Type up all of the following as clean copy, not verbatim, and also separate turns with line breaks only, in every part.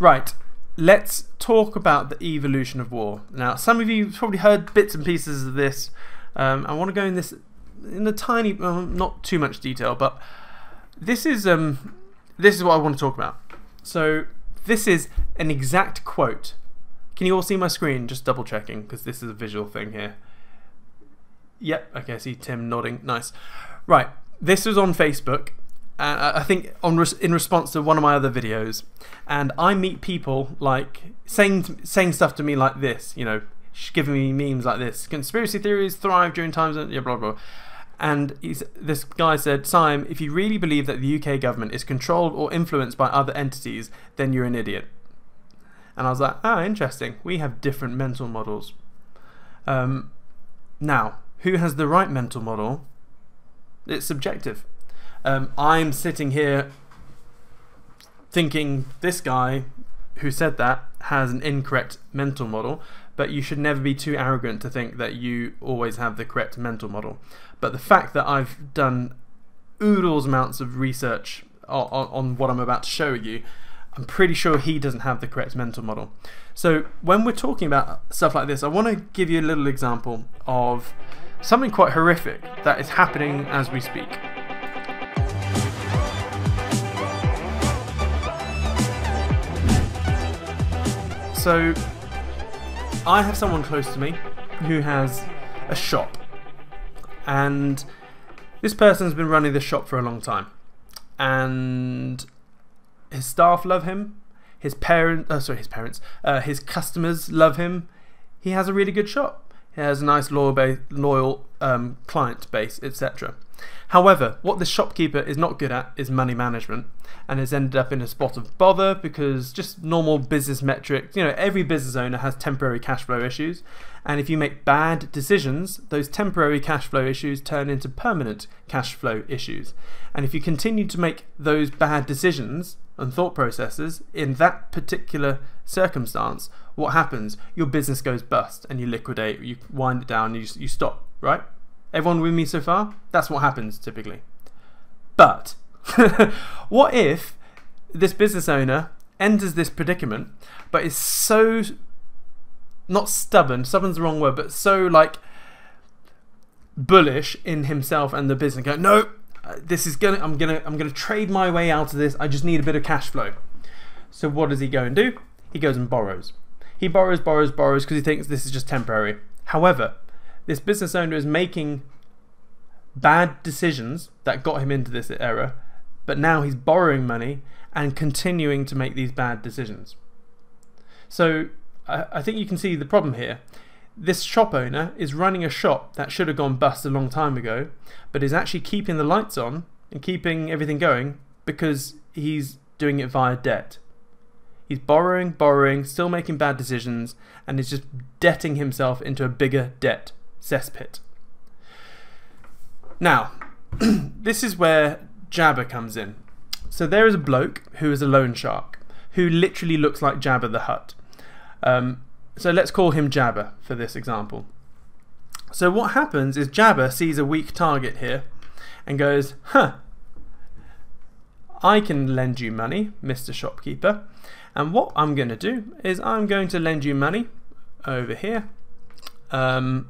Right, let's talk about the evolution of war. Now, some of you have probably heard bits and pieces of this. I want to go in this in a tiny, not too much detail, but this is what I want to talk about. So this is an exact quote. Can you all see my screen? Just double checking because this is a visual thing here. Yep, okay, I see Tim nodding. Nice. Right, this was on Facebook. I think in response to one of my other videos, and I meet people like saying stuff to me like this, you know, giving me memes like this. Conspiracy theories thrive during times of blah blah. And this guy said, "Sim, if you really believe that the UK government is controlled or influenced by other entities, then you're an idiot." And I was like, "Oh, interesting. We have different mental models." Now, who has the right mental model? It's subjective. I'm sitting here thinking this guy who said that has an incorrect mental model, but you should never be too arrogant to think that you always have the correct mental model. But the fact that I've done oodles amounts of research on what I'm about to show you, I'm pretty sure he doesn't have the correct mental model. So when we're talking about stuff like this, I want to give you a little example of something quite horrific that is happening as we speak. So I have someone close to me who has a shop, and this person's been running the shop for a long time, and his staff love him, his his customers love him. He has a really good shop. He has a nice loyal client base, etc. However, what the shopkeeper is not good at is money management, and has ended up in a spot of bother because just normal business metrics, you know, every business owner has temporary cash flow issues, and if you make bad decisions, those temporary cash flow issues turn into permanent cash flow issues. And if you continue to make those bad decisions and thought processes in that particular circumstance, what happens? Your business goes bust and you liquidate, you wind it down, you stop, right? Everyone with me so far? That's what happens typically. But what if this business owner enters this predicament but is so, not stubborn, stubborn's the wrong word, but so like bullish in himself and the business, go, no, this is I'm gonna trade my way out of this, I just need a bit of cash flow. So what does he go and do? He goes and borrows. He borrows because he thinks this is just temporary. However, this business owner is making bad decisions that got him into this error, but now he's borrowing money and continuing to make these bad decisions. So I think you can see the problem here. This shop owner is running a shop that should have gone bust a long time ago, but is actually keeping the lights on and keeping everything going because he's doing it via debt. He's borrowing, still making bad decisions, and is just debting himself into a bigger debt cesspit. Now, this is where Jabba comes in. So there is a bloke who is a loan shark, who literally looks like Jabba the Hut. So let's call him Jabba for this example. So what happens is Jabba sees a weak target here and goes, huh, I can lend you money, Mr. Shopkeeper, and what I'm going to do is I'm going to lend you money over here, and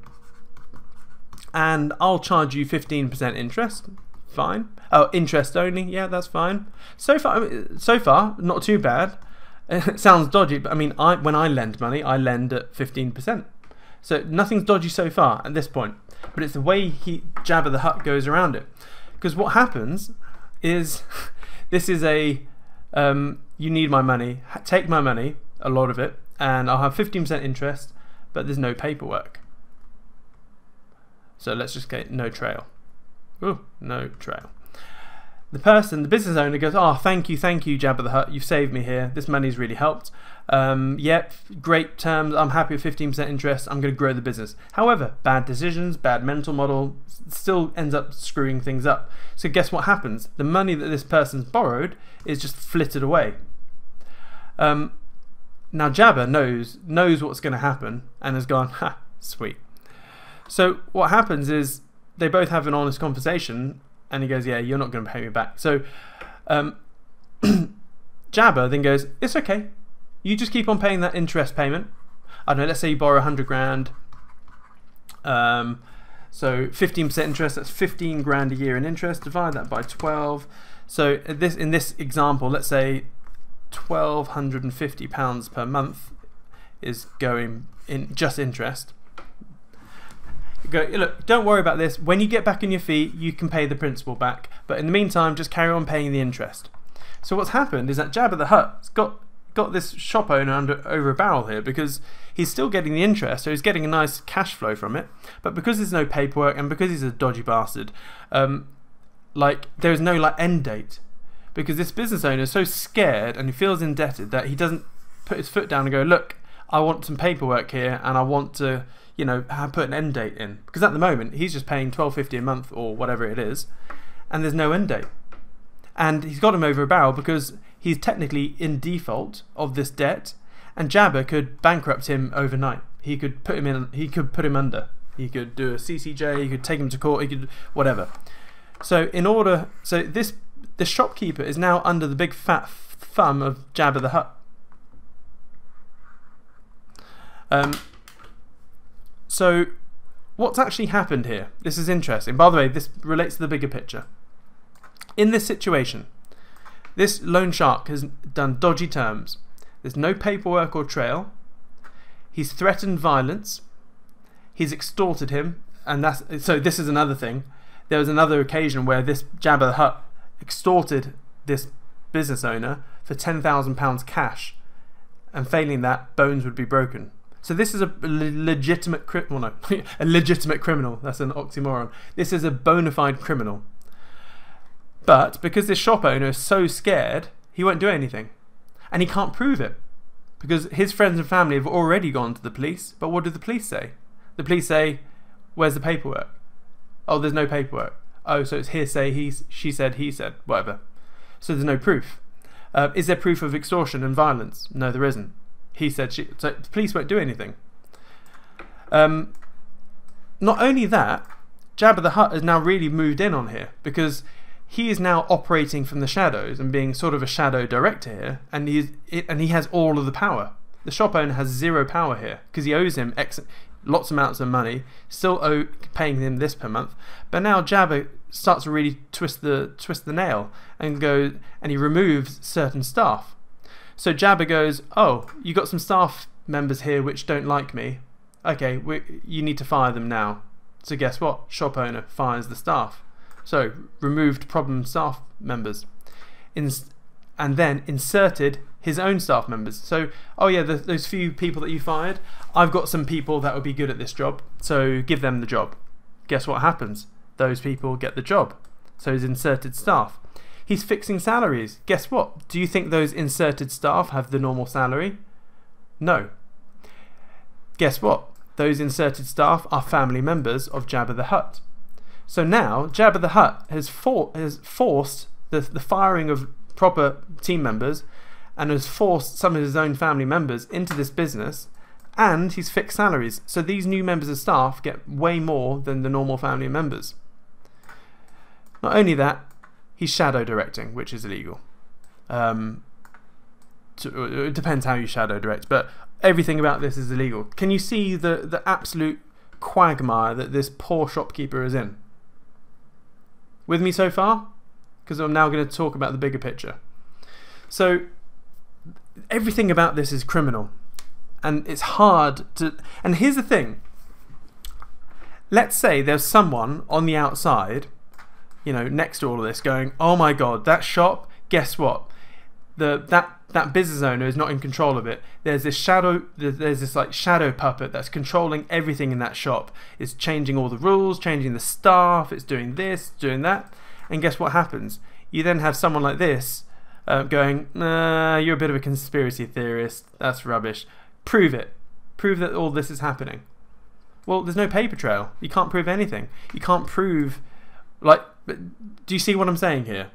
I'll charge you 15% interest. Fine. Oh, interest only. Yeah, that's fine. So far, not too bad. It sounds dodgy, but I mean, when I lend money, I lend at 15%. So nothing's dodgy so far at this point. But it's the way Jabba the Hutt goes around it. Because what happens is, this is a, you need my money, take my money, a lot of it, and I'll have 15% interest, but there's no paperwork. So let's just get no trail. Ooh, no trail. The business owner goes, oh, thank you, Jabba the Hutt, you've saved me here, this money's really helped. Yep, great terms, I'm happy with 15% interest, I'm going to grow the business. However, bad decisions, bad mental model, still ends up screwing things up. So guess what happens? The money that this person's borrowed is just flitted away. Now Jabba knows what's going to happen and has gone, ha, sweet. So what happens is they both have an honest conversation, and he goes, yeah, you're not going to pay me back. So Jabba then goes, it's okay, you just keep on paying that interest payment. I don't know, let's say you borrow 100 grand. So 15% interest, that's 15 grand a year in interest. Divide that by 12. So in this example, let's say £1,250 per month is going in just interest. Look, don't worry about this. When you get back on your feet, you can pay the principal back. But in the meantime, just carry on paying the interest. So what's happened is that 𝗵𝗂 the Hut's got this shop owner over a barrel here, because he's still getting the interest, so he's getting a nice cash flow from it. But because there's no paperwork and because he's a dodgy bastard, like there is no end date, because this business owner is so scared and he feels indebted that he doesn't put his foot down and go, look, I want some paperwork here and I want to, you know, put an end date in, because at the moment he's just paying £12.50 a month or whatever it is, and there's no end date. And he's got him over a barrel because he's technically in default of this debt, and 𝗵𝗂 could bankrupt him overnight. He could put him in. He could put him under. He could do a CCJ. He could take him to court. He could whatever. So the shopkeeper is now under the big fat thumb of 𝗵𝗂 the Hut. So what's actually happened here? This is interesting. By the way, this relates to the bigger picture. In this situation, this loan shark has done dodgy terms. There's no paperwork or trail. He's threatened violence. He's extorted him, and so this is another thing. There was another occasion where this 𝗵𝗂 the Hut extorted this business owner for £10,000 cash, and failing that, bones would be broken. So this is a legitimate criminal. No, a legitimate criminal. That's an oxymoron. This is a bona fide criminal. But because this shop owner is so scared, he won't do anything. And he can't prove it, because his friends and family have already gone to the police. But what do the police say? The police say, where's the paperwork? Oh, there's no paperwork. Oh, so it's hearsay, she said, he said, whatever. So there's no proof. Is there proof of extortion and violence? No, there isn't. He said, she. So the police won't do anything. Not only that, 𝗵𝗂 the Hut has now really moved in on here, because he is now operating from the shadows and being sort of a shadow director here, and he has all of the power. The shop owner has zero power here, because he owes him lots of amounts of money, still paying him this per month. But now 𝗵𝗂 starts to really twist the nail and he removes certain staff. So 𝗵𝗂 goes, oh, you got some staff members here which don't like me. Okay, you need to fire them now. So guess what? Shop owner fires the staff. So removed problem staff members, and then inserted his own staff members. So, oh yeah, those few people that you fired, I've got some people that would be good at this job, so give them the job. Guess what happens? Those people get the job. So he's inserted staff. He's fixing salaries. Guess what? Do you think those inserted staff have the normal salary? No. Guess what? Those inserted staff are family members of 𝗵𝗂 the Hut. So now 𝗵𝗂 the Hut has forced the firing of proper team members, and has forced some of his own family members into this business, and he's fixed salaries. So these new members of staff get way more than the normal family members. Not only that, he's shadow directing, which is illegal. It depends how you shadow direct, but everything about this is illegal. Can you see the absolute quagmire that this poor shopkeeper is in? With me so far? Because I'm now going to talk about the bigger picture. So everything about this is criminal, and it's hard to. And here's the thing. Let's say there's someone on the outside, you know, next to all of this, going, "Oh my God, that shop! Guess what? That business owner is not in control of it. There's this shadow. There's this like shadow puppet that's controlling everything in that shop. It's changing all the rules, changing the staff. It's doing this, doing that." And guess what happens? You then have someone like this going, "Nah, you're a bit of a conspiracy theorist. That's rubbish. Prove it. Prove that all this is happening." Well, there's no paper trail. You can't prove anything. You can't prove, like, do you see what I'm saying here?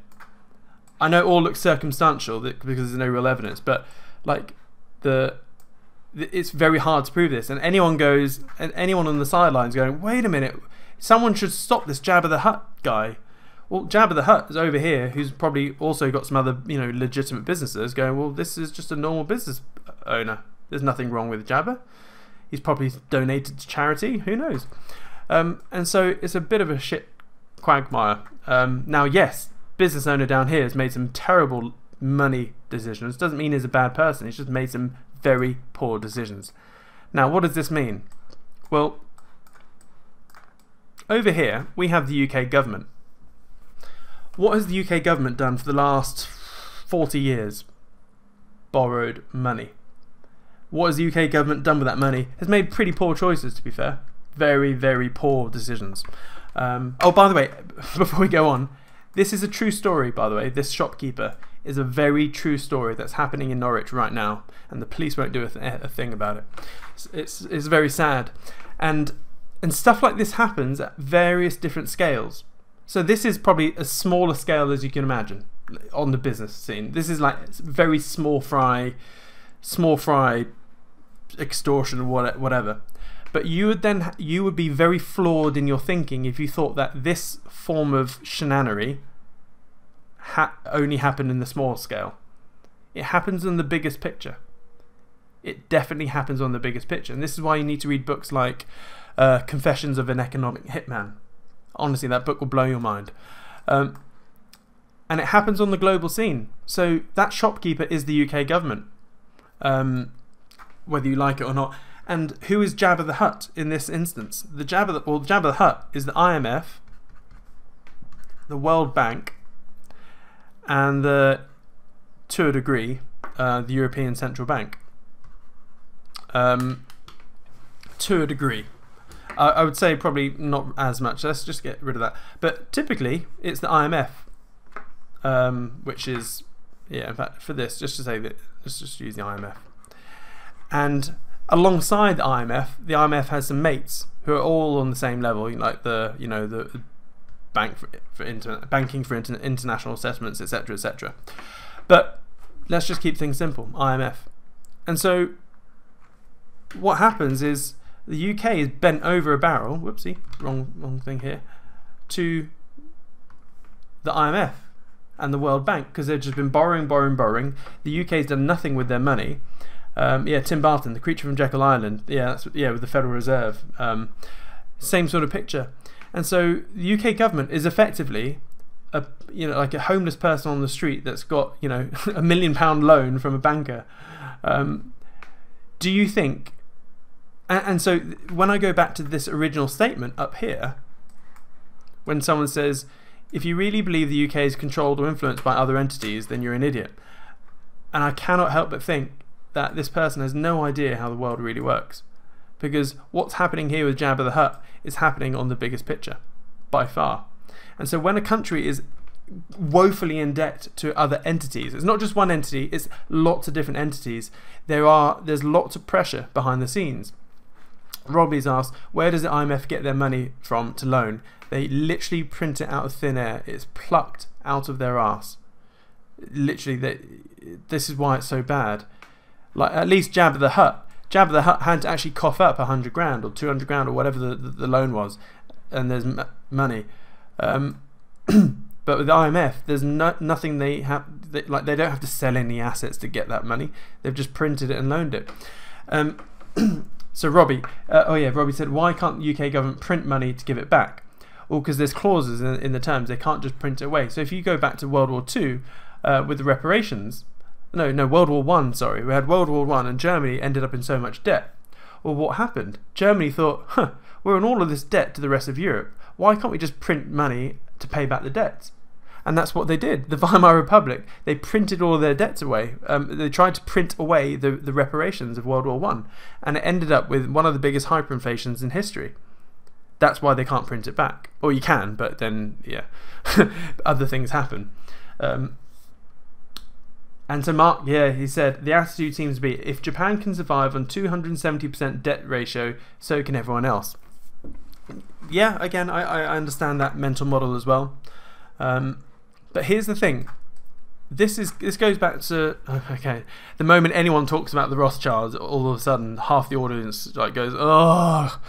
I know it all looks circumstantial because there's no real evidence, but like it's very hard to prove this. And anyone on the sidelines going, "Wait a minute, someone should stop this 𝗵𝗂 the Hut guy." Well, 𝗵𝗂 the Hut is over here, who's probably also got some other, you know, legitimate businesses, going, "Well, this is just a normal business owner. There's nothing wrong with Jabba. He's probably donated to charity. Who knows? And so it's a bit of a shit quagmire. Now, yes, business owner down here has made some terrible money decisions. Doesn't mean he's a bad person. He's just made some very poor decisions. Now, what does this mean? Well, over here we have the UK government. What has the UK government done for the last 40 years? Borrowed money. What has the UK government done with that money? Has made pretty poor choices, to be fair. Very, very poor decisions. Oh, by the way, before we go on, this is a true story, by the way. This shopkeeper is a very true story that's happening in Norwich right now, and the police won't do a thing about it. It's very sad. And stuff like this happens at various different scales. So this is probably as small a scale as you can imagine on the business scene. This is like very small fry extortion or whatever. But you would be very flawed in your thinking if you thought that this form of shenanery only happened in the small scale. It happens in the biggest picture. It definitely happens on the biggest picture, and this is why you need to read books like Confessions of an Economic Hitman. Honestly, that book will blow your mind. And it happens on the global scene. So that shopkeeper is the UK government, whether you like it or not. And who is Jabba the Hut in this instance? Jabba the Hut is the IMF, the World Bank, and to a degree, the European Central Bank. To a degree. I would say probably not as much. Let's just get rid of that. But typically, it's the IMF, which is, yeah, in fact, for this, just to say that, let's just use the IMF. And alongside the IMF has some mates who are all on the same level, like the banking for international settlements, etc., etc. But let's just keep things simple. IMF, and so what happens is the UK is bent over a barrel. Whoopsie, wrong thing here. To the IMF and the World Bank, because they've just been borrowing. The UK's done nothing with their money. Yeah, Tim Burton, the creature from Jekyll Island. Yeah, with the Federal Reserve. Same sort of picture. And so the UK government is effectively like a homeless person on the street that's got £1 million loan from a banker. Do you think? And so when I go back to this original statement up here, when someone says, if you really believe the UK is controlled or influenced by other entities, then you're an idiot. And I cannot help but think that this person has no idea how the world really works. Because what's happening here with Jabba the Hut is happening on the biggest picture, by far. And so when a country is woefully in debt to other entities, it's not just one entity, it's lots of different entities, there's lots of pressure behind the scenes. Robbie's asked, where does the IMF get their money from to loan? They literally print it out of thin air. It's plucked out of their arse. Literally, this is why it's so bad. Like, at least Jabba the Hut had to actually cough up 100 grand or 200 grand or whatever the loan was, and there's money. But with the IMF, there's nothing they have. They don't have to sell any assets to get that money. They've just printed it and loaned it. So Robbie, Robbie said, why can't the UK government print money to give it back? Well, because there's clauses in the terms. They can't just print it away. So if you go back to World War II with the reparations, World War I, sorry, we had World War I and Germany ended up in so much debt. Well, what happened? Germany thought, we're in all of this debt to the rest of Europe. Why can't we just print money to pay back the debts? And that's what they did. The Weimar Republic, they printed all of their debts away. They tried to print away the reparations of World War I, and it ended up with one of the biggest hyperinflations in history. That's why they can't print it back. Or you can, but then, yeah, other things happen. And to Mark, yeah, he said, the attitude seems to be, if Japan can survive on 270% debt ratio, so can everyone else. Yeah, again, I understand that mental model as well. But here's the thing. This goes back to, okay, the moment anyone talks about the Rothschilds, all of a sudden half the audience goes, oh.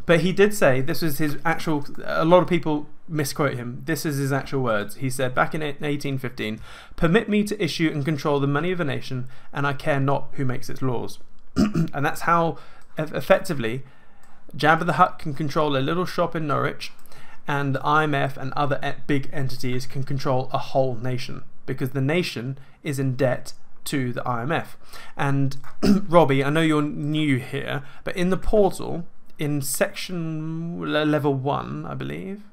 But he did say this was his actual. A lot of people misquote him. This is his actual words. He said back in 1815, "Permit me to issue and control the money of a nation, and I care not who makes its laws." And that's how effectively Jabba the Hutt can control a little shop in Norwich, and the IMF and other big entities can control a whole nation, because the nation is in debt to the IMF. And Robbie, I know you're new here, but in the portal, in section level 1, I believe,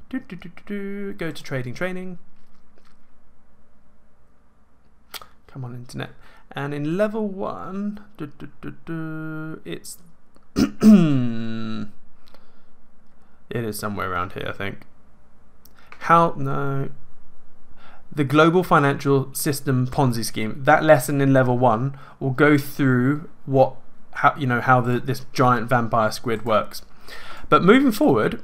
go to trading training. Come on, internet. And in level 1, it's it is somewhere around here, I think. The global financial system Ponzi scheme. That lesson in level 1 will go through how this giant vampire squid works. But moving forward,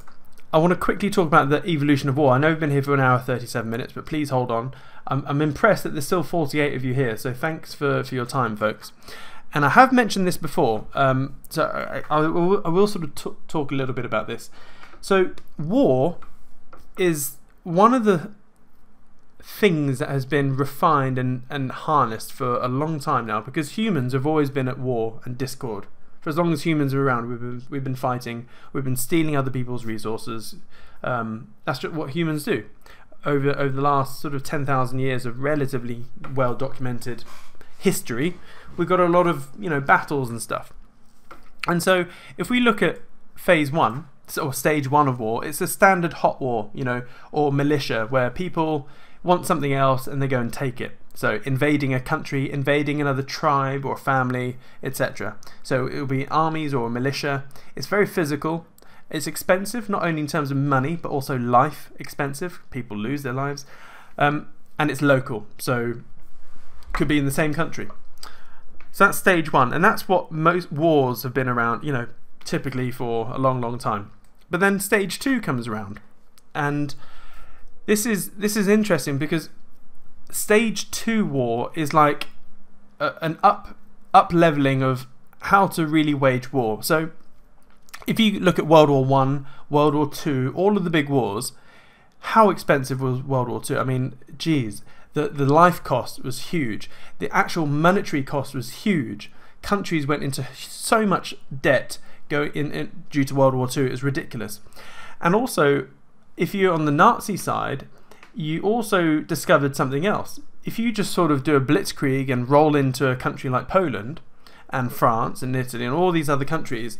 I want to quickly talk about the evolution of war. I know we've been here for an hour 37 minutes, but please hold on. I'm impressed that there's still 48 of you here, so thanks for your time, folks. And I have mentioned this before, so I will sort of talk a little bit about this. So war is one of the things that has been refined and harnessed for a long time now, because humans have always been at war and discord. For as long as humans are around, we've been fighting, we've been stealing other people's resources. That's just what humans do. Over the last sort of 10,000 years of relatively well documented history, we've got a lot of battles and stuff. And so if we look at phase 1 or stage 1 of war, it's a standard hot war, or militia, where people want something else and they go and take it. So invading a country, invading another tribe or family, etc. So it will be armies or militia. It's very physical. It's expensive, not only in terms of money, but also life expensive. People lose their lives. And it's local, so could be in the same country. So that's stage 1, and that's what most wars have been around, typically for a long, long time. But then stage 2 comes around, and this is interesting, because stage 2 war is like an up leveling of how to really wage war. So if you look at World War I, World War II, all of the big wars, how expensive was World War II? I mean, geez, the life cost was huge. The actual monetary cost was huge. Countries went into so much debt due to World War II. It was ridiculous. And also, if you're on the Nazi side, you also discovered something else. If you just sort of do a blitzkrieg and roll into a country like Poland and France and Italy and all these other countries,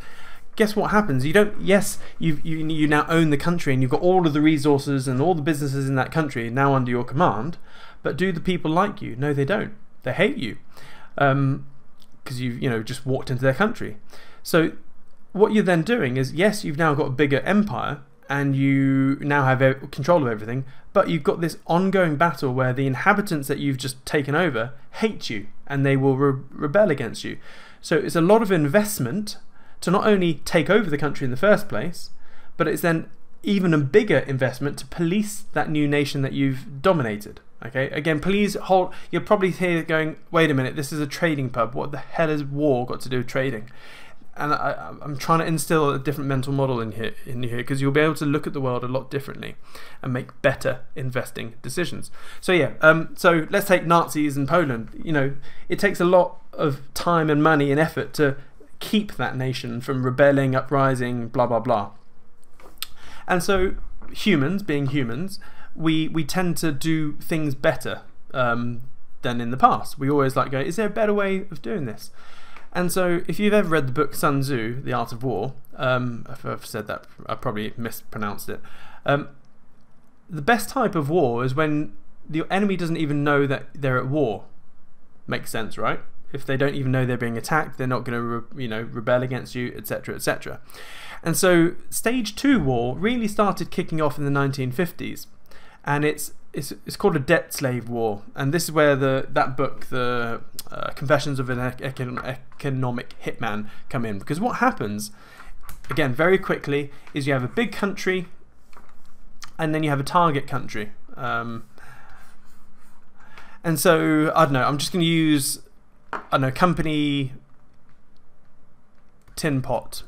guess what happens? You don't. Yes, you now own the country and you've got all of the resources and all the businesses in that country now under your command. But do the people like you? No, they don't. They hate you because you've just walked into their country. So what you're then doing is, yes, you've now got a bigger empire and you now have control of everything, but you've got this ongoing battle where the inhabitants that you've just taken over hate you and they will rebel against you. So it's a lot of investment to not only take over the country in the first place, but it's then even a bigger investment to police that new nation that you've dominated. Okay, again, please hold. You're probably here going, wait a minute, this is a trading pub. What the hell has war got to do with trading? And I'm trying to instill a different mental model in here, because you'll be able to look at the world a lot differently and make better investing decisions. So yeah, so let's take Nazis in Poland. It takes a lot of time and money and effort to keep that nation from rebelling, uprising, blah blah blah. And so humans, being humans, we tend to do things better than in the past. We always like go, is there a better way of doing this? And so if you've ever read the book Sun Tzu, The Art of War, if I've said that, I probably mispronounced it. The best type of war is when the enemy doesn't even know that they're at war. Makes sense, right? If they don't even know they're being attacked, they're not going to rebel against you, etc., etc. And so stage 2 war really started kicking off in the 1950s, and it's called a debt slave war. And this is where that book, the Confessions of an Economic Hitman, come in, because what happens, again, very quickly, is you have a big country and then you have a target country. And so I don't know, I'm just going to use company tin pot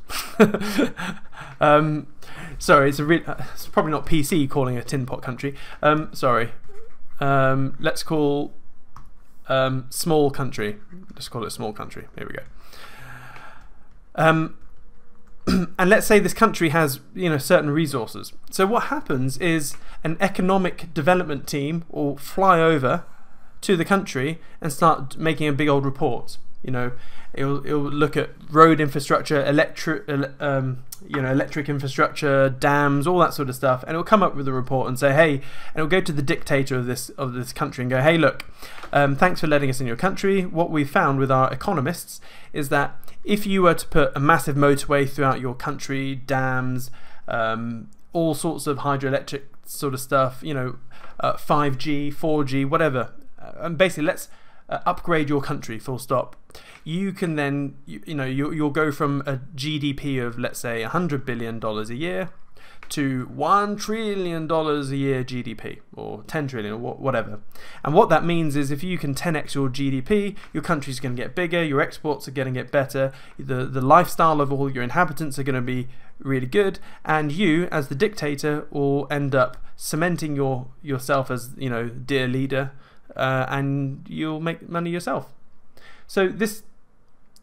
Sorry, it's probably not PC calling a tin pot country. Sorry. Let's call small country. Let's call it small country. Here we go. And let's say this country has, you know, certain resources. So what happens is an economic development team will fly over to the country and start making a big old report. You know, it'll look at road infrastructure, electric infrastructure, dams, all that sort of stuff, and it'll come up with a report and say, hey, and it'll go to the dictator of this country and go, hey, look, thanks for letting us in your country. What we found with our economists is that if you were to put a massive motorway throughout your country, dams, all sorts of hydroelectric sort of stuff, you know, 5G, 4G, whatever, and basically let's upgrade your country, full stop. You can then, you'll go from a GDP of, let's say, $100 billion a year to $1 trillion a year GDP, or 10 trillion, or whatever. And what that means is if you can 10x your GDP, your country's going to get bigger, your exports are going to get better, the lifestyle of all your inhabitants are going to be really good, and you, as the dictator, will end up cementing yourself as, you know, dear leader, and you'll make money yourself. So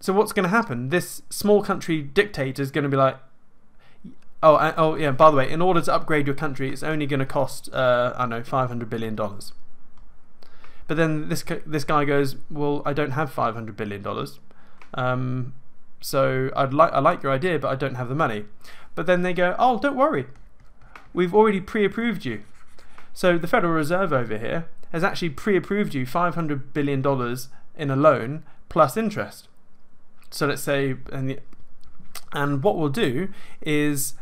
what's going to happen? This small country dictator is going to be like, oh yeah, by the way, in order to upgrade your country, it's only going to cost, I don't know, $500 billion. But then this guy goes, well, I don't have $500 billion. So I like your idea, but I don't have the money. But then they go, oh, don't worry, we've already pre-approved you. So the Federal Reserve over here has actually pre-approved you $500 billion in a loan plus interest. So let's say, and what we'll do is,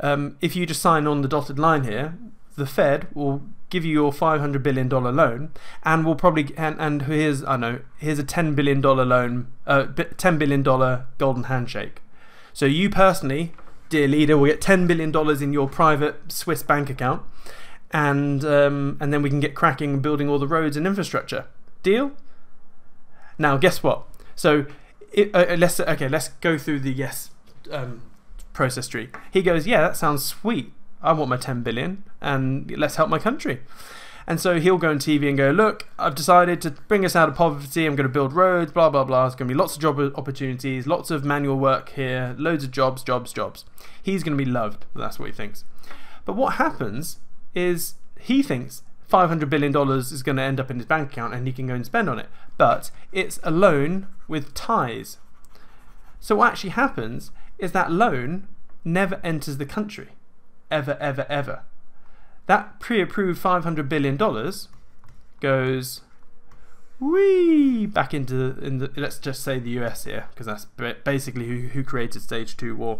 if you just sign on the dotted line here, the Fed will give you your $500 billion loan, and we'll probably, and here's a $10 billion loan, $10 billion golden handshake. So you personally, dear leader, will get $10 billion in your private Swiss bank account, and then we can get cracking and building all the roads and infrastructure. Deal? Now, guess what? So let's go through the yes process tree. He goes, yeah, that sounds sweet. I want my 10 billion, and let's help my country. And so he'll go on TV and go, look, I've decided to bring us out of poverty. I'm going to build roads, blah, blah, blah. There's going to be lots of job opportunities, lots of manual work here, loads of jobs. He's going to be loved. That's what he thinks. But what happens is he thinks $500 billion is going to end up in his bank account and he can go and spend on it. But it's a loan with ties. So what actually happens is that loan never enters the country. Ever, ever, ever. That pre-approved $500 billion goes back into let's just say the US here, because that's basically who created Stage 2 war.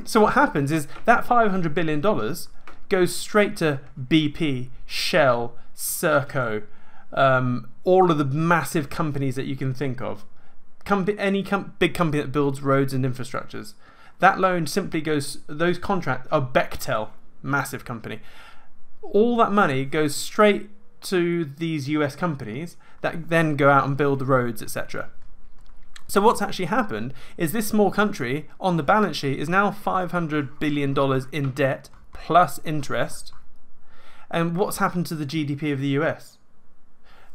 So what happens is that $500 billion goes straight to BP, Shell, 𝗁𝗁𝗀𝗀, all of the massive companies that you can think of. Any big company that builds roads and infrastructures. That loan simply goes, those contracts are 𝗵𝗶𝗀, massive company. All that money goes straight to these US companies that then go out and build the roads, etc. So what's actually happened is this small country on the balance sheet is now $500 billion in debt plus interest. And what's happened to the GDP of the US?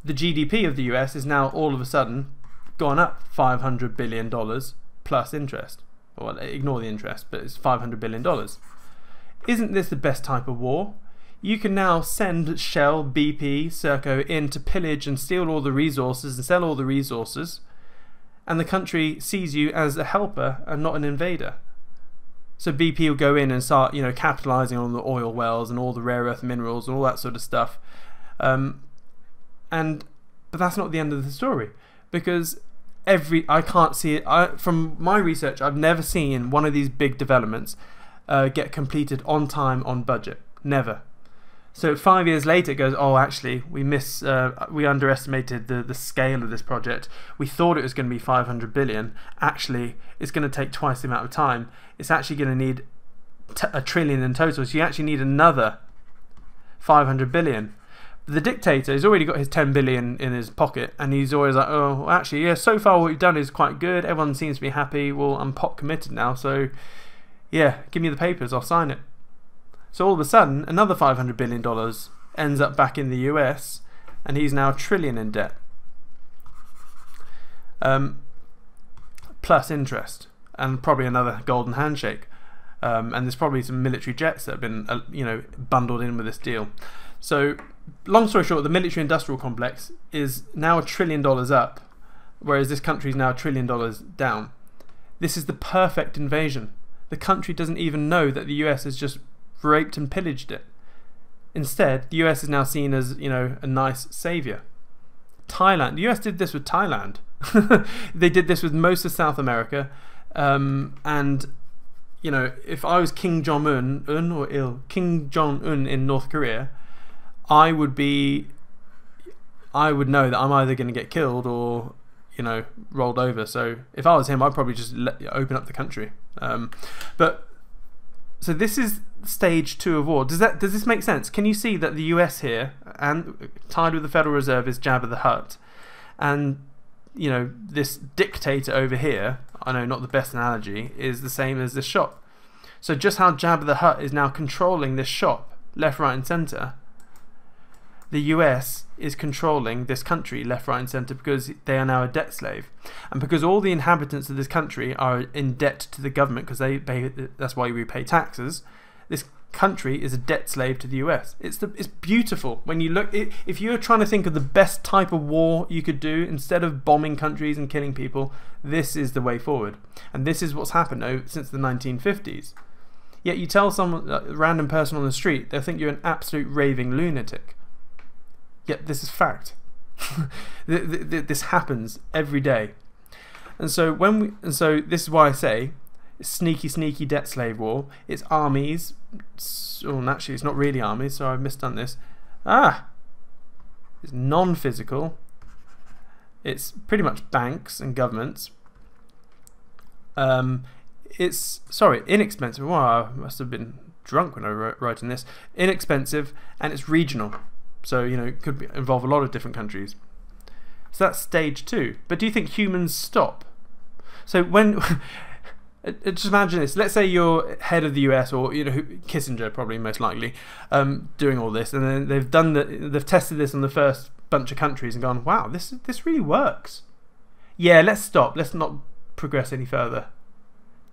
The GDP of the US is now all of a sudden gone up $500 billion plus interest. Well, ignore the interest, but it's $500 billion. Isn't this the best type of war? You can now send Shell, BP, 𝗁𝗁𝗀𝗀 in to pillage and steal all the resources and sell all the resources, and the country sees you as a helper and not an invader. So BP will go in and start, capitalizing on the oil wells and all the rare earth minerals and all that sort of stuff. But that's not the end of the story, because I can't see it. From my research, I've never seen one of these big developments get completed on time, on budget. Never. So 5 years later, it goes, oh, actually, we underestimated the scale of this project. We thought it was going to be 500 billion. Actually, it's going to take twice the amount of time. It's actually going to need $1 trillion in total. So you actually need another 500 billion. the dictator has already got his 10 billion in his pocket, and he's always like, oh, actually, yeah, so far what we've done is quite good. Everyone seems to be happy. Well, I'm pot committed now, so yeah, give me the papers, I'll sign it. So all of a sudden, another $500 billion ends up back in the US, and he's now $1 trillion in debt. Plus interest, and probably another golden handshake. And there's probably some military jets that have been, bundled in with this deal. So, long story short, the military-industrial complex is now $1 trillion up, whereas this country is now $1 trillion down. This is the perfect invasion. The country doesn't even know that the US has just raped and pillaged it. Instead, the US is now seen as, a nice saviour. Thailand. The US did this with Thailand. They did this with most of South America. And, if I was Kim Jong-un in North Korea, I would know that I'm either going to get killed or, rolled over. So if I was him, I'd probably just open up the country. So this is stage 2 of war. Does this make sense? Can you see that the US here, and tied with the Federal Reserve, is Jabba the Hutt, and this dictator over here, I know not the best analogy, is the same as this shop. So just how Jabba the Hutt is now controlling this shop, left, right and centre, the US is controlling this country left, right and centre, because they are now a debt slave. And because all the inhabitants of this country are in debt to the government, because that's why we pay taxes, this country is a debt slave to the US. It's beautiful. When you look, if you're trying to think of the best type of war you could do, instead of bombing countries and killing people, this is the way forward. And this is what's happened since the 1950s. Yet you tell someone, a random person on the street, they'll think you're an absolute raving lunatic. Yet this is fact. This happens every day. And so this is why I say sneaky debt slave war. It's armies. Oh, actually, it's not really armies. So I've misdone this. It's non-physical. It's pretty much banks and governments. It's inexpensive. Wow, I must have been drunk when I wrote in this. Inexpensive, and it's regional. So, it could involve a lot of different countries. So that's stage 2. But do you think humans stop? So when... just imagine this. Let's say you're head of the US, or, Kissinger, probably most likely, doing all this. And then they've tested this on the first bunch of countries and gone, wow, this really works. Yeah, let's stop. Let's not progress any further.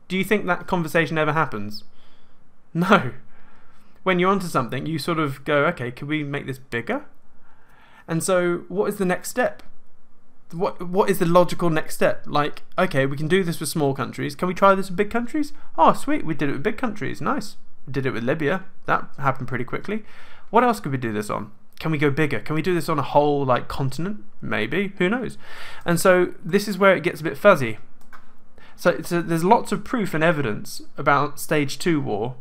Do you think that conversation ever happens? No. When you're onto something, you sort of go, okay, could we make this bigger? And so what is the next step? What is the logical next step? Like, okay, we can do this with small countries. Can we try this with big countries? Oh, sweet, we did it with big countries. Nice. We did it with Libya. That happened pretty quickly. What else could we do this on? Can we go bigger? Can we do this on a whole continent? Maybe. Who knows? And so this is where it gets a bit fuzzy. So there's lots of proof and evidence about stage 2 war,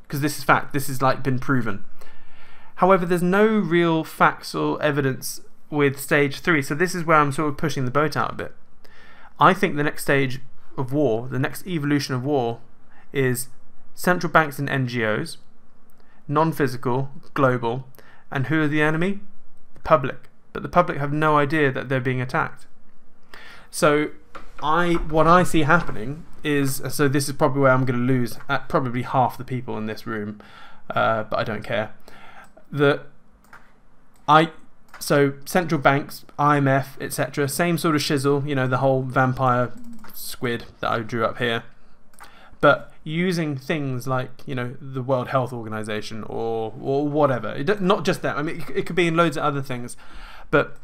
because this is fact. This has been proven. However, there's no real facts or evidence with stage 3. So this is where I'm sort of pushing the boat out a bit. I think the next stage of war, the next evolution of war, is central banks and NGOs, non-physical, global, and who are the enemy? The public. But the public have no idea that they're being attacked. So what I see happening is, so this is probably where I'm going to lose at probably half the people in this room, but I don't care. So central banks, IMF, etc., same sort of shizzle, the whole vampire squid that I drew up here, but using things like the World Health Organization or whatever. Not just that. I mean, it could be in loads of other things, but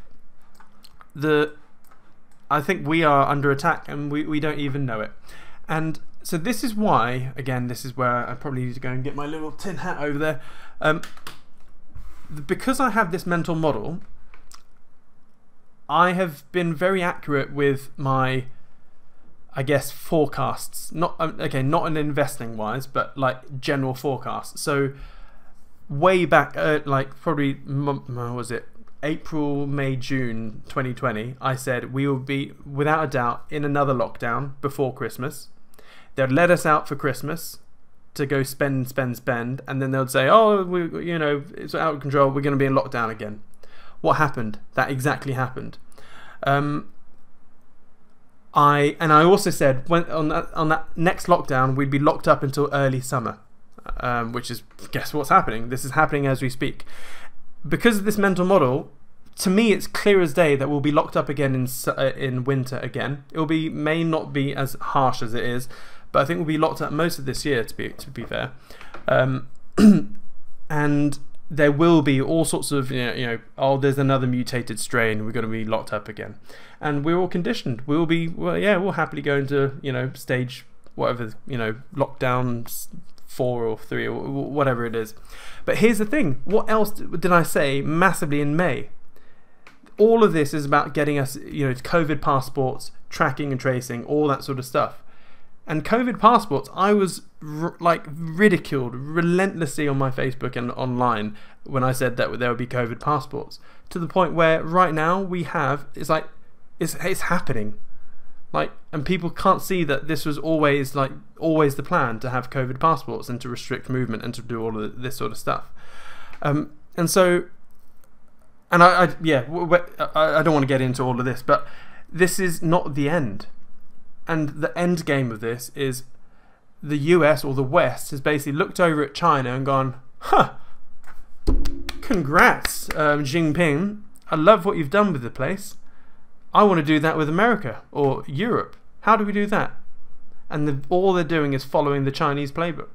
I think we are under attack, and we don't even know it. And so this is why, again, this is where I probably need to go and get my little tin hat over there. Because I have this mental model, I have been very accurate with my, I guess, forecasts. Not in investing wise, but general forecasts. So way back, probably, what was it? April, May, June 2020, I said we will be, without a doubt, in another lockdown before Christmas. They'd let us out for Christmas to go spend, and then they'd say, oh, it's out of control, we're going to be in lockdown again. what happened? That exactly happened. I also said when on that next lockdown we'd be locked up until early summer, which is, guess what's happening? This is happening as we speak. Because of this mental model, to me it's clear as day that we'll be locked up again in winter again. May not be as harsh as it is, but I think we'll be locked up most of this year, to be fair. And there will be all sorts of, oh, there's another mutated strain, we're going to be locked up again. And we're all conditioned. We'll be, well, yeah, we'll happily go into, stage whatever, lockdown 4 or 3 or whatever it is. But here's the thing, what else did I say massively in May? All of this is about getting us, COVID passports, tracking and tracing, all that sort of stuff. And COVID passports, I was ridiculed relentlessly on my Facebook and online when I said that there would be COVID passports, to the point where right now we have, it's happening, and people can't see that this was always the plan, to have COVID passports and to restrict movement and to do all of this sort of stuff. I don't want to get into all of this, but this is not the end. And the end game of this is the US or the West has basically looked over at China and gone, huh, congrats, Jinping, I love what you've done with the place. I want to do that with America or Europe. How do we do that? And all they're doing is following the Chinese playbook.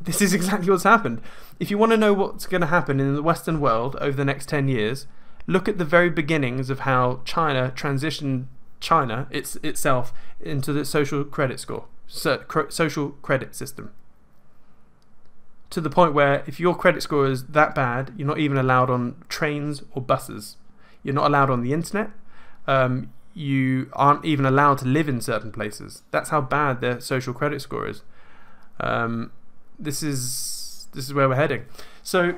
This is exactly what's happened. If you want to know what's going to happen in the Western world over the next 10 years, look at the very beginnings of how China transitioned itself into the social credit score, social credit system, to the point where if your credit score is that bad, you're not even allowed on trains or buses. You're not allowed on the internet. You aren't even allowed to live in certain places. That's how bad their social credit score is. This is where we're heading. So,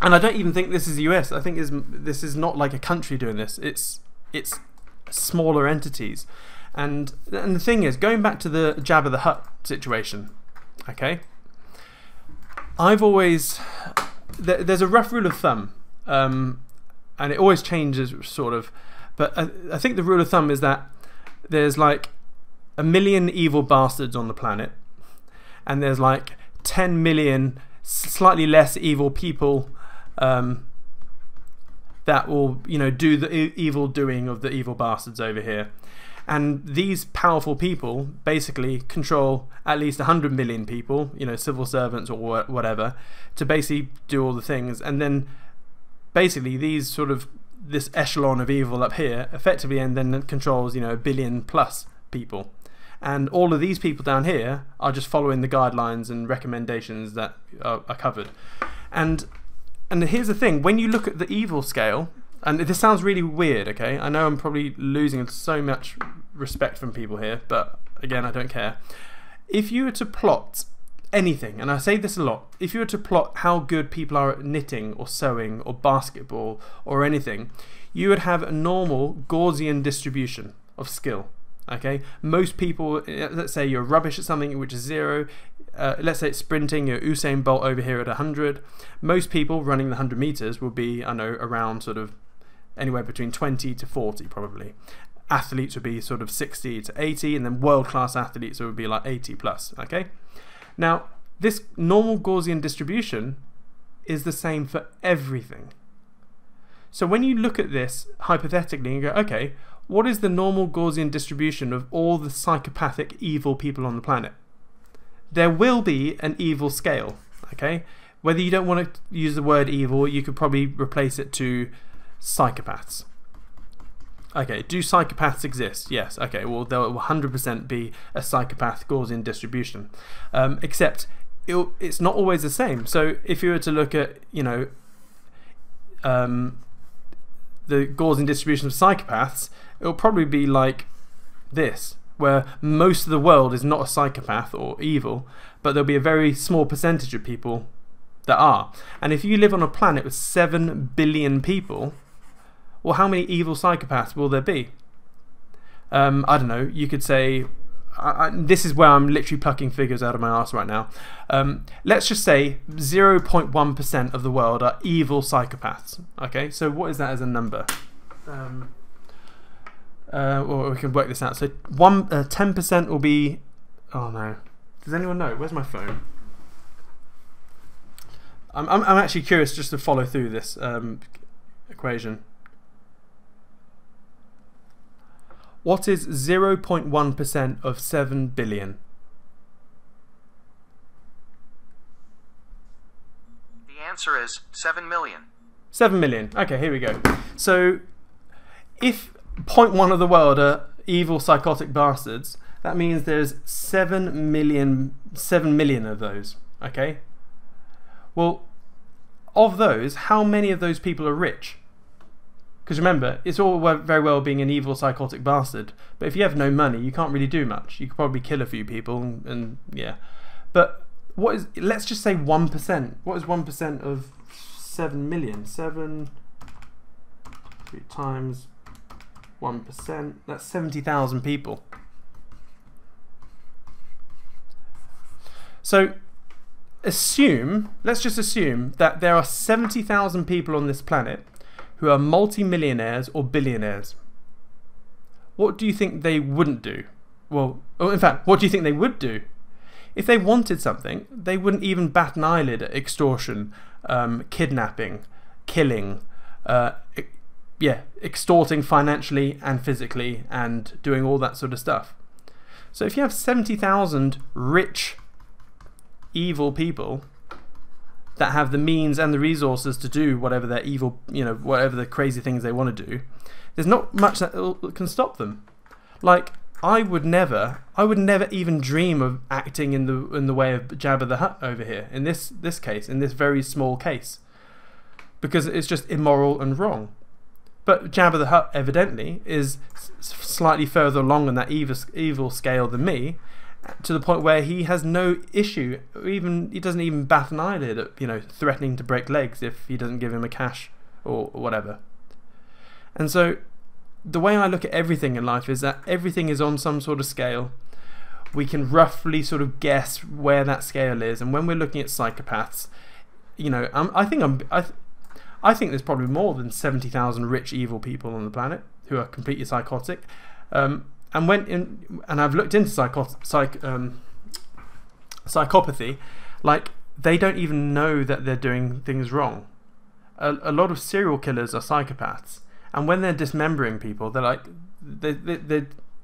and I don't even think this is the US. I think this is not like a country doing this. It's smaller entities. And the thing is, going back to the Jabba the Hut situation, okay, I've always, there's a rough rule of thumb, and it always changes sort of, but I think the rule of thumb is that there's 1 million evil bastards on the planet, and there's 10 million slightly less evil people that will, do the evil doing of the evil bastards over here. And these powerful people basically control at least 100 million people, civil servants or whatever, to basically do all the things. And then basically this echelon of evil up here effectively and then controls, 1 billion plus people. And all of these people down here are just following the guidelines and recommendations that are covered. And here's the thing, when you look at the evil scale, and this sounds really weird, okay? I know I'm probably losing so much respect from people here, but again, I don't care. If you were to plot anything, and I say this a lot, if you were to plot how good people are at knitting or sewing or basketball or anything, you would have a normal Gaussian distribution of skill. Okay, most people, let's say you're rubbish at something which is 0, let's say it's sprinting, you're Usain Bolt over here at 100. Most people running the 100 meters will be, I know, around sort of anywhere between 20 to 40 probably. Athletes would be sort of 60 to 80, and then world-class athletes would be 80 plus, okay? Now, this normal Gaussian distribution is the same for everything. So when you look at this hypothetically and go, okay, what is the normal Gaussian distribution of all the psychopathic evil people on the planet? There will be an evil scale, okay? Whether you don't want to use the word evil, you could probably replace it to psychopaths. Okay, do psychopaths exist? Yes. Okay, well, there will 100% be a psychopath Gaussian distribution, except it's not always the same. So if you were to look at, the Gaussian distribution of psychopaths, it'll probably be like this, where most of the world is not a psychopath or evil, but there'll be a very small percentage of people that are. And if you live on a planet with 7 billion people, well, how many evil psychopaths will there be? I don't know, you could say, this is where I'm literally plucking figures out of my arse right now. Let's just say 0.1% of the world are evil psychopaths. Okay, so what is that as a number? Or we can work this out. So 10% will be. Oh no, does anyone know? Where's my phone? I'm actually curious just to follow through this equation. What is 0.1% of 7 billion?
The answer is 7 million.
7 million. Okay, here we go. So if 0.1 of the world are evil psychotic bastards, that means there's 7 million of those. Okay? Well, of those, how many of those people are rich? Because remember, it's all very well being an evil psychotic bastard, but if you have no money, you can't really do much. You could probably kill a few people, and yeah. But what is? Let's just say 1%. What is 1% of 7 million? 7 times 1%. That's 70,000 people. So let's just assume that there are 70,000 people on this planet who are multi-millionaires or billionaires. What do you think they wouldn't do? Well, in fact, what do you think they would do? If they wanted something, they wouldn't even bat an eyelid at extortion, kidnapping, killing, extorting financially and physically, and doing all that sort of stuff. So if you have 70,000 rich, evil people that have the means and the resources to do whatever their evil, whatever the crazy things they want to do, there's not much that can stop them. Like, I would never even dream of acting in the way of Jabba the Hutt over here, in this case, in this very small case, because it's just immoral and wrong. But Jabba the Hutt evidently is slightly further along on that evil scale than me, to the point where he has no issue, he doesn't even bat an eyelid at threatening to break legs if he doesn't give him a cash or whatever. And so the way I look at everything in life is that everything is on some sort of scale. We can roughly sort of guess where that scale is, and when we're looking at psychopaths, I think there's probably more than 70,000 rich evil people on the planet who are completely psychotic. And I've looked into psychopathy, like, they don't even know that they're doing things wrong. A lot of serial killers are psychopaths, and when they're dismembering people, they're like,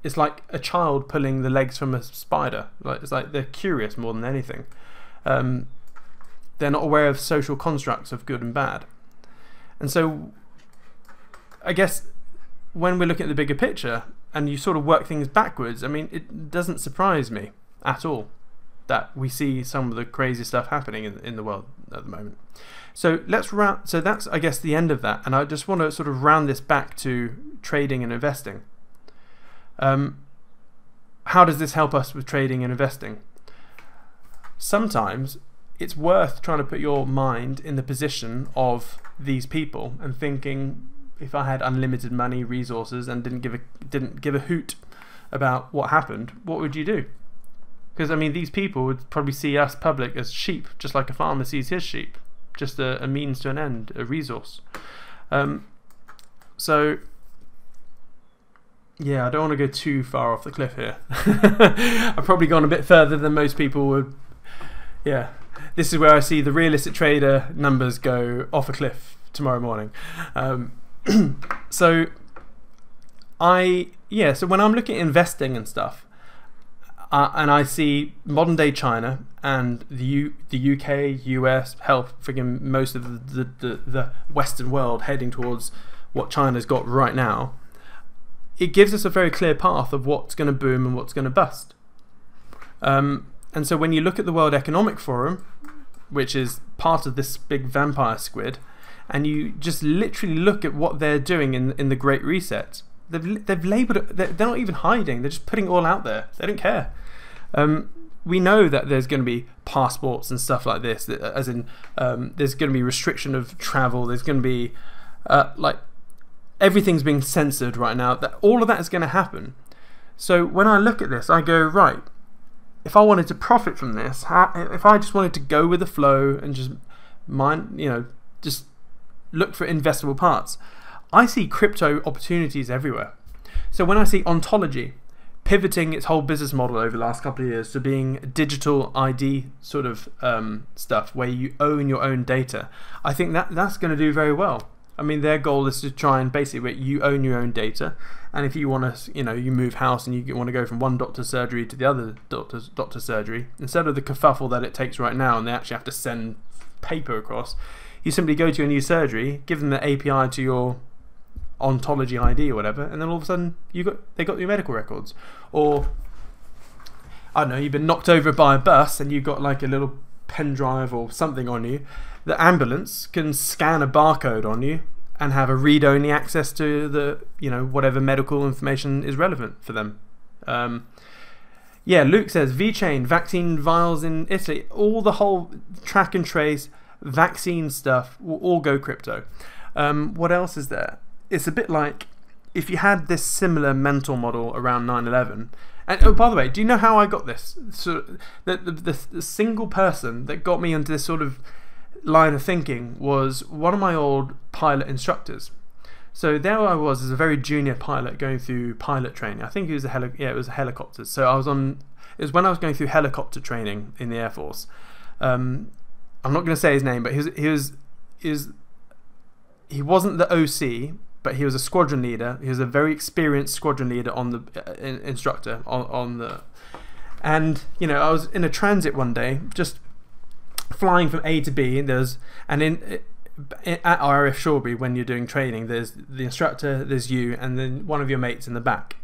it's like a child pulling the legs from a spider. It's like they're curious more than anything. They're not aware of social constructs of good and bad. And so I guess when we're looking at the bigger picture and you sort of work things backwards, I mean, it doesn't surprise me at all that we see some of the crazy stuff happening in the world at the moment. So so that's, I guess, the end of that, and I just want to sort of round this back to trading and investing. How does this help us with trading and investing? Sometimes it's worth trying to put your mind in the position of these people and thinking, if I had unlimited money, resources, and didn't give a hoot about what happened, what would you do? Because, I mean, these people would probably see us public as sheep, just like a farmer sees his sheep, just a means to an end, a resource. So yeah, I don't want to go too far off the cliff here. I've probably gone a bit further than most people would. Yeah, this is where I see the realistic trader numbers go off a cliff tomorrow morning. So when I'm looking at investing and stuff, and I see modern day China and the UK, US, hell, friggin' most of the Western world heading towards what China's got right now, it gives us a very clear path of what's going to boom and what's going to bust. And so when you look at the World Economic Forum, which is part of this big vampire squid, and you just literally look at what they're doing in the Great Reset, they've labelled it, they're not even hiding, they're just putting it all out there. They don't care. We know that there's going to be passports and stuff like this, as in there's going to be restriction of travel, there's going to be like everything's being censored right now. That all of that is going to happen. So when I look at this, I go, right, if I wanted to profit from this, if I just wanted to go with the flow and just just look for investable parts, I see crypto opportunities everywhere. So when I see ontology pivoting its whole business model over the last couple of years to being digital ID sort of stuff where you own your own data, I think that's going to do very well. I mean, their goal is to try and basically you own your own data, and if you want to, you move house and you want to go from one doctor's surgery to the other doctor's surgery, instead of the kerfuffle that it takes right now, and they actually have to send paper across, you simply go to a new surgery, give them the API to your ontology ID or whatever, and then all of a sudden they got your medical records. Or I don't know, you've been knocked over by a bus and you've got like a little pen drive or something on you. The ambulance can scan a barcode on you and have a read-only access to the whatever medical information is relevant for them. Yeah, Luke says VeChain, vaccine vials in Italy, all the whole track and trace vaccine stuff will all go crypto. What else is there? It's a bit like if you had this similar mental model around 9/11. And oh, by the way, do you know how I got this? So the single person that got me into this sort of line of thinking was one of my old pilot instructors. So there I was as a very junior pilot going through pilot training. I think it was it was a helicopter. So it was when I was going through helicopter training in the Air Force. I'm not going to say his name, but he wasn't the OC, but he was a squadron leader. He was a very experienced squadron leader on the instructor on the. And I was in a transit one day, just flying from A to B. At RAF 𝗁𝗲𝗄, when you're doing training, there's the instructor, there's you, and then one of your mates in the back.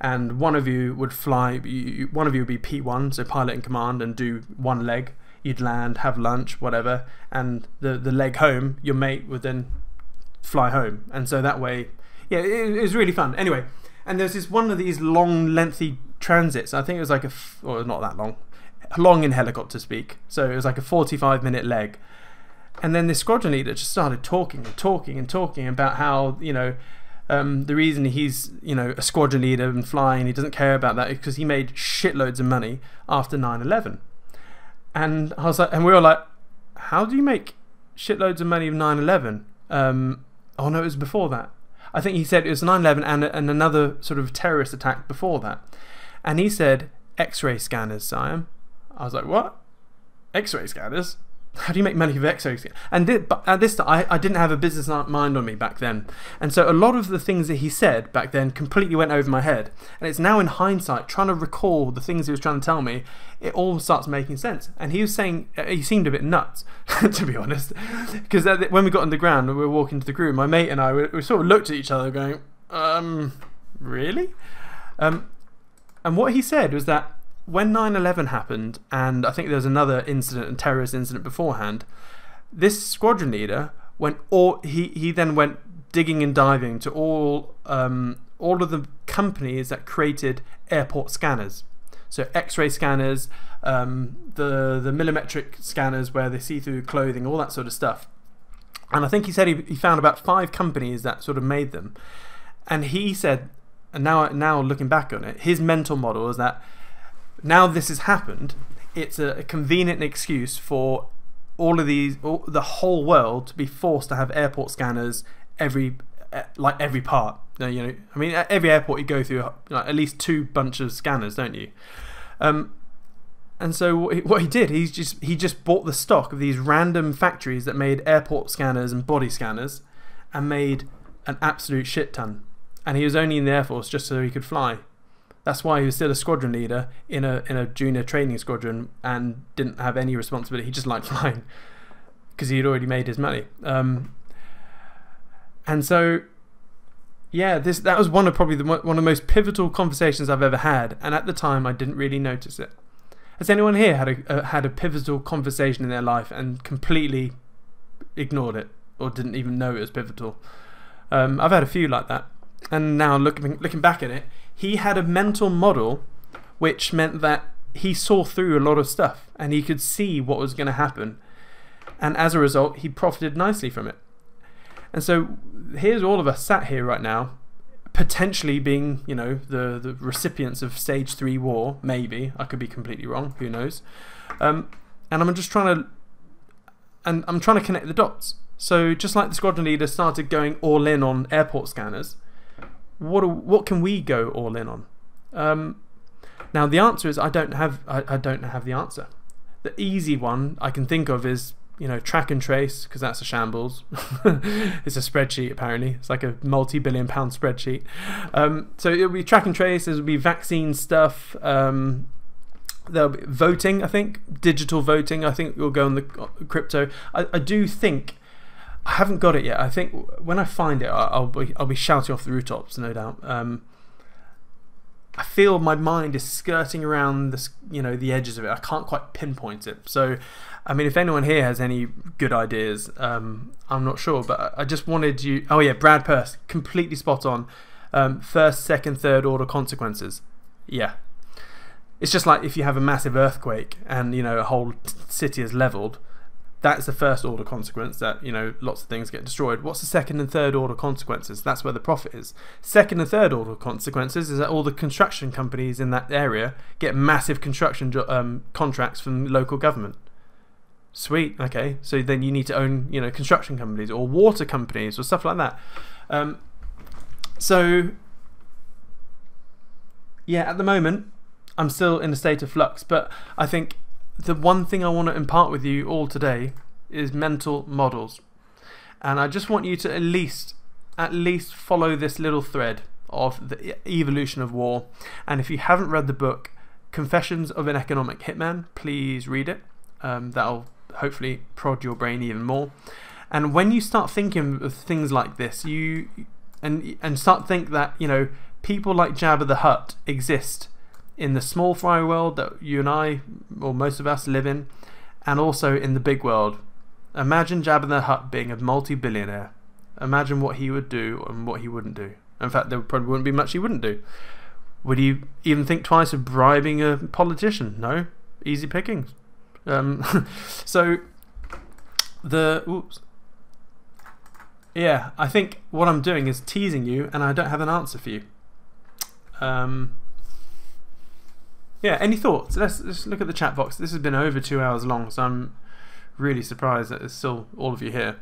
And one of you would fly. One of you would be P1, so pilot in command, and do one leg. You'd land, have lunch, whatever, and the leg home, your mate would then fly home. And so that way, yeah, it was really fun. Anyway, and there's this one of these long, lengthy transits. I think it was like not that long in helicopter speak. So it was like a 45-minute leg. And then this squadron leader just started talking about how, the reason he's, a squadron leader and flying, he doesn't care about that, is because he made shitloads of money after 9/11. And I was like, and we were like, how do you make shitloads of money of 9/11? Oh no, it was before that. I think he said it was 9/11 and another sort of terrorist attack before that. And he said, X-ray scanners, Siam. I was like, what? X-ray scanners? How do you make money with X-ray scanners? And but at this time, I didn't have a business mind on me back then. And so a lot of the things that he said back then completely went over my head. And it's now in hindsight, trying to recall the things he was trying to tell me, it all starts making sense. And he was saying, he seemed a bit nuts, to be honest. Because when we got on the ground and we were walking to the crew, my mate and I, we sort of looked at each other going, really? And what he said was that when 9/11 happened, and I think there was another incident, a terrorist incident beforehand, this squadron leader he then went digging and diving to all of the companies that created airport scanners. So X-ray scanners, the millimetric scanners where they see through clothing, all that sort of stuff. And I think he said he found about 5 companies that sort of made them. And he said, and now looking back on it, his mental model is that now this has happened, it's a convenient excuse for the whole world to be forced to have airport scanners every part. I mean, at every airport you go through, at least 2 bunch of scanners, don't you? And so what he did, he just bought the stock of these random factories that made airport scanners and body scanners, and made an absolute shit ton. And he was only in the Air Force just so he could fly. That's why he was still a squadron leader in a junior training squadron and didn't have any responsibility. He just liked flying because he had already made his money. And so, yeah, that was one of the most pivotal conversations I've ever had. And at the time, I didn't really notice it. Has anyone here had a pivotal conversation in their life and completely ignored it or didn't even know it was pivotal? I've had a few like that. And now looking back at it, he had a mental model which meant that he saw through a lot of stuff and he could see what was going to happen. And as a result, he profited nicely from it. And so here's all of us sat here right now, potentially being, you know, the recipients of stage 3 war. Maybe I could be completely wrong. Who knows? And I'm just trying to, and I'm trying to connect the dots. So just like the squadron leader started going all in on airport scanners, what can we go all in on? Now the answer is I don't have the answer. The easy one I can think of is, you know, track and trace, because that's a shambles. It's a spreadsheet apparently. It's like a multi-billion-pound spreadsheet. So it'll be track and trace. There'll be vaccine stuff. There'll be voting. I think digital voting. I think will go on the crypto. I do think. I haven't got it yet. I think when I find it, I'll be shouting off the rooftops, no doubt. I feel my mind is skirting around this, you know, the edges of it. I can't quite pinpoint it. So, I mean, if anyone here has any good ideas, I'm not sure. But I just wanted you. Oh yeah, Brad Peirce, completely spot on. First, second, third order consequences. Yeah, it's just like if you have a massive earthquake and, you know, a whole city is leveled. That's the first order consequence, that, you know, lots of things get destroyed. What's the second and third order consequences? That's where the profit is. Second and third order consequences is that all the construction companies in that area get massive construction contracts from local government. Sweet, okay. So then you need to own, you know, construction companies or water companies or stuff like that. So yeah, at the moment I'm still in a state of flux, but I think the one thing I want to impart with you all today is mental models. And I just want you to at least follow this little thread of the evolution of war. And if you haven't read the book Confessions of an Economic Hitman, please read it. That'll hopefully prod your brain even more. And when you start thinking of things like this, and start think that, you know, people like Jabba the Hutt exist in the small fry world that you and I, or most of us, live in, and also in the big world. Imagine Jabba the Hutt being a multi-billionaire. Imagine what he would do and what he wouldn't do. In fact, there probably wouldn't be much he wouldn't do. Would he even think twice of bribing a politician? No. Easy pickings. So, yeah, I think what I'm doing is teasing you, and I don't have an answer for you. Yeah, any thoughts? Let's look at the chat box. This has been over 2 hours long, so I'm really surprised that there's still all of you here.